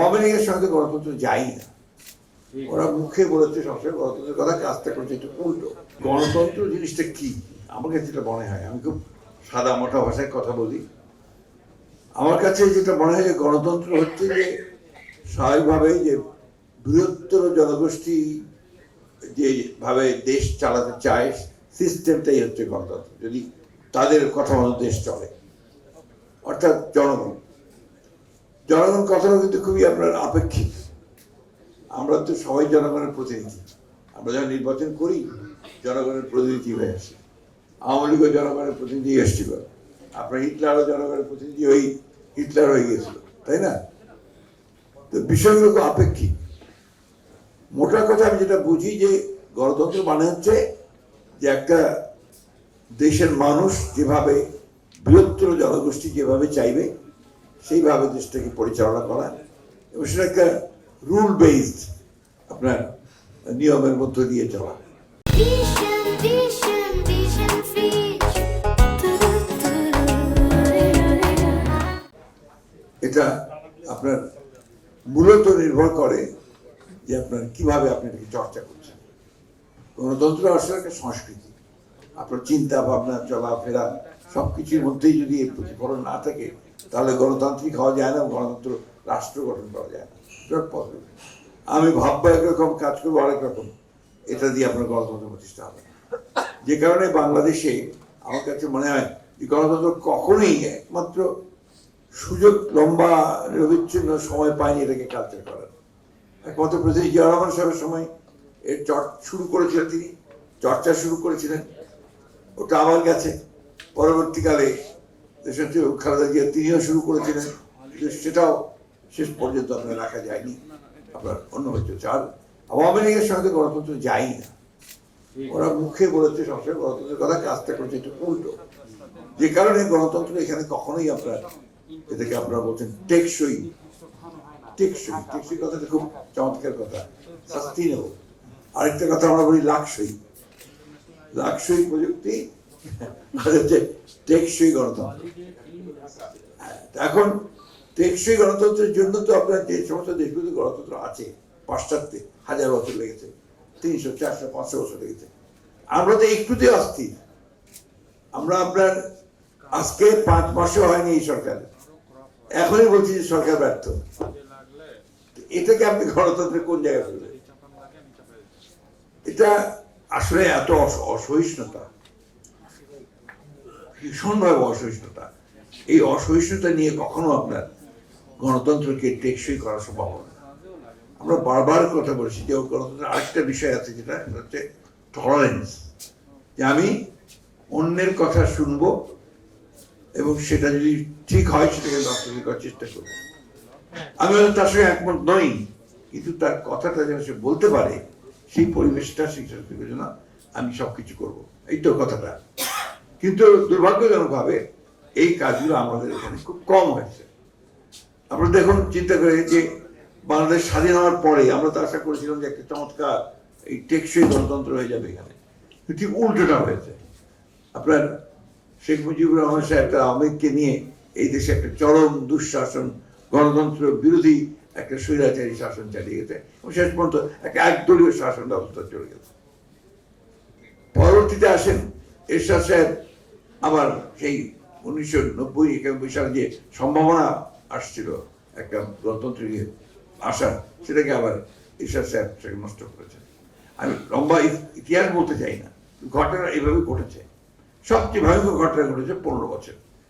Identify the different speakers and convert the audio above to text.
Speaker 1: আওয়ামী লীগের সঙ্গে গণতন্ত্র যাই না। ওরা মুখে বলেছে সবসময় গণতন্ত্রের কথা, কাজটা করছে একটু উল্টো। গণতন্ত্র জিনিসটা কি আমার কাছে যেটা মনে হয়, আমি খুব সাদা মোটা ভাষায় কথা বলি, আমার কাছে যেটা মনে হয় যে গণতন্ত্র হচ্ছে যে স্বাভাবিকভাবে যে বৃহত্তর জনগোষ্ঠী যেভাবে দেশ চালাতে চায় সিস্টেমটাই হচ্ছে গণতন্ত্র, যদি তাদের কথা মতো দেশ চলে। অর্থাৎ জনগণ কথাটা কিন্তু খুবই আপনার আপেক্ষিক। আমরা তো সবাই জনগণের প্রতিনিধি, আমরা যখন নির্বাচন করি জনগণের প্রতিনিধি হয়ে আসি। আওয়ামী লীগও জনগণের প্রতিনিধি এসেছিল, আপনার হিটলারও জনগণের প্রতিনিধি হিটলার হয়ে গিয়েছিল, তাই না? তো বিষয়গুলো খুব আপেক্ষিক। মোটা কথা আমি যেটা বুঝি যে গণতন্ত্র মানে হচ্ছে যে একটা দেশের মানুষ যেভাবে বৃহত্তর জনগোষ্ঠী যেভাবে চাইবে সেইভাবে দেশটাকে পরিচালনা করা, এবং সেটা একটা রুল বেসড আপনার নিয়মের মধ্য দিয়ে চলা। এটা আপনার মূলত নির্ভর করে যে আপনার কিভাবে আপনি এটাকে চর্চা করছেন। গণতন্ত্র আসলে একটা সংস্কৃতি, আপনার চিন্তা ভাবনা চলাফেরা সবকিছুর মধ্যেই যদি এর প্রতিফলন না থাকে তাহলে গণতান্ত্রিক হওয়া যায় না, গণতন্ত্র রাষ্ট্র গঠন করা যায় না। আমি ভাববো একরকম, কাজ করবো আরেক রকম, এটা দিয়ে আপনার গণতন্ত্র প্রতিষ্ঠা হবে। যে কারণে বাংলাদেশে আমার কাছে মনে হয় যে গণতন্ত্র কখনোই একমাত্র সুযোগ লম্বা নিরবিচ্ছিন্ন সময় পায়নি এটাকে কালচার করার। একমাত্র প্রেসিডেন্ট জিয়া রহমান সাহেবের সময় এর শুরু করেছিলেন, তিনি চর্চা শুরু করেছিলেন, ওটা আমার কাছে। পরবর্তীকালে দেশনেত্রী খালেদা জিয়া তিনিও শুরু করেছিলেন, কিন্তু সেটাও শেষ পর্যন্ত আপনার রাখা যায়নি, আপনার অন্য হচ্ছে। আর আওয়ামী লীগের সঙ্গে গণতন্ত্র যাই না। ওরা মুখে বলেছে সবসময় গণতন্ত্রের কথা, কাজটা করছে একটু উল্টো। যে কারণে গণতন্ত্র এখানে কখনোই আপনার এটাকে আপনারা বলছেন টেকসই। টেকসই কথাটা খুব চমৎকার কথা, সাস্টেইনেবল। আরেকটা কথা আমরা বলি লাক্সই প্রযুক্তি, হচ্ছে টেকসই গণতন্ত্র। এখন টেকসই গণতন্ত্রের জন্য তো আপনার যে সমস্ত দেশগুলোতে গণতন্ত্র আছে, পাশ্চাত্যে 1000 বছর লেগেছে, 300, 400, 500 বছর লেগেছে। আমরা তো একটুতে অস্থির। আমরা আপনার আজকে 5 মাসও হয়নি এই সরকারের, এখনই বলছি যে সরকার ব্যর্থ। এটাকে আপনি গণতন্ত্রের কোন জায়গায় ফেলবেন? এটা আসলে এত অসহিষ্ণুতা, ভীষণভাবে অসহিষ্ণুতা। এই অসহিষ্ণুতা নিয়ে কখনো আপনার গণতন্ত্রকে টেকসই করা সম্ভব না। আমরা বারবার কথা বলছি যে গণতন্ত্রের আরেকটা বিষয় আছে, যেটা হচ্ছে টলারেন্স, যে আমি অন্যের কথা শুনবো এবং সেটা যদি ঠিক হয় সেটাকে বাস্তবিক করার চেষ্টা করবো। আমি হয়তো তার সঙ্গে একমত নই, কিন্তু তার কথাটা যেন সে বলতে পারে সেই পরিবেশটা সেই সংস্কৃতির জন্য আমি সবকিছু করবো, এই তো কথাটা। কিন্তু দুর্ভাগ্যজনকভাবে এই কাজগুলো আমাদের এখানে খুব কম হয়েছে। আপনারা দেখুন, চিন্তা করে যে বাংলাদেশ স্বাধীন হওয়ার পরে আমরা তো আশা করেছিলাম যে একটা চমৎকার এই টেকসই গণতন্ত্র হয়ে যাবে এখানে, ঠিক উল্টোটা হয়েছে। আপনার শেখ মুজিবুর রহমান সাহেব একটা আওয়ামী লীগকে নিয়ে এই দেশে একটা চরম দুঃশাসন, গণতন্ত্র বিরোধী একটা স্বৈরাচারী শাসন চালিয়ে গেছে, এবং শেষ পর্যন্ত একটা একদলীয় শাসন ব্যবস্থা চলে গেছে। পরবর্তীতে আসেন এরশাদ সাহেব, আবার সেই 1990-91 সালে যে সম্ভাবনা আসছিল একটা গণতন্ত্র আসার, সেটাকে আবার এরশাদ সাহেব সেটাকে নষ্ট করেছে। আমি লম্বা ইতিহাস বলতে চাই না, ঘটনা এইভাবে ঘটেছে। সবচেয়ে ভয়ঙ্কর ঘটনা ঘটেছে 15 বছর।